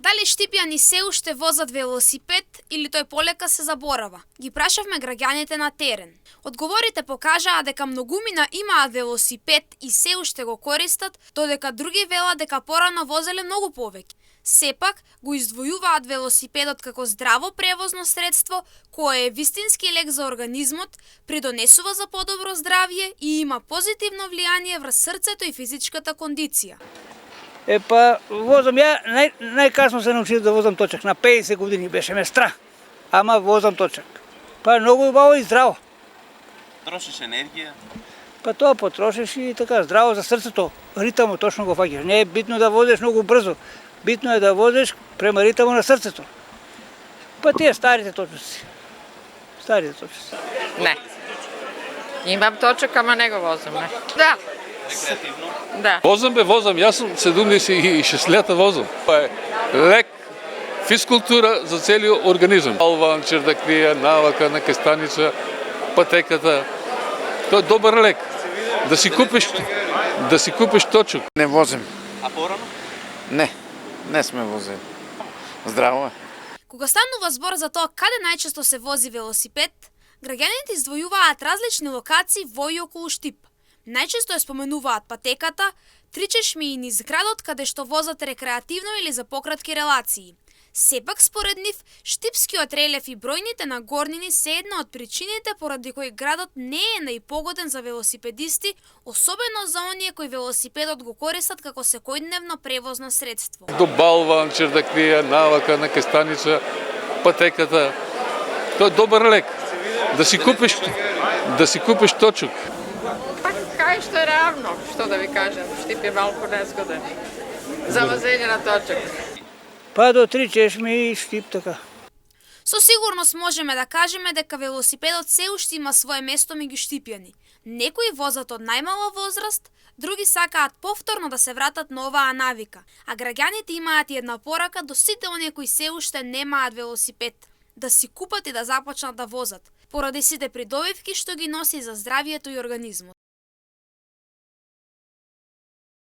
Дали штипјани се уште возат велосипед или тој полека се заборава? Ги прашавме граѓаните на терен. Одговорите покажаа дека многумина имаат велосипед и се уште го користат, додека други велат дека порано возеле многу повеќе. Сепак го издвојуваат велосипедот како здраво превозно средство кое е вистински лек за организмот, придонесува за подобро здравје и има позитивно влијание врз срцето и физичката кондиција. Возам ја, најкасно се научив да возам точак, на 50 години беше ме страх, ама возам точак. Многу убаво и здраво. Трошиш енергија? Тоа потрошиш и така, здраво за срцето, ритамот точно го фаќаш. Не е битно да возиш многу брзо, битно е да возиш према ритамот на срцето. Тие старите точоци. Не. Имам точак, ама не го возам, не. Да. Рекреативно? Да. Возам, јас сум 76 лета возам. Тоа е лек физкултура за целиот организам. Алван, чердакија, навака, нека станица, патеката. Тоа е добар лек. Да си купиш точок. Не возим. А порано? Не сме возили. Здраво е. Кога станува збор за тоа каде најчесто се вози велосипед, граѓаните издвојуваат различни локации во и околу Штип. Најчесто ја споменуваат патеката, 3 чешми и низ градот каде што возат рекреативно или за пократки релации. Сепак според нив, штипскиот релеф и бројните нагорнини се една од причините поради кои градот не е најпогоден за велосипедисти, особено за оние кои велосипедот го користат како секојдневно превозно средство. До Балван, чердакија, навака, нека станица, патеката. Тоа е добар лек. Да си купиш точок. Кај што е равно, што да ви кажем, Штип е малку незгоден за возење на точак. До 3 чешми и Штип така. Со сигурност можеме да кажеме дека велосипедот се уште има свое место меѓу штипјани. Некои возат од најмала возраст, други сакаат повторно да се вратат на оваа навика, а граѓаните имаат и една порака до сите оние кои се уште немаат велосипед, да си купат и да започнат да возат, поради сите придобивки што ги носи за здравието и организмот.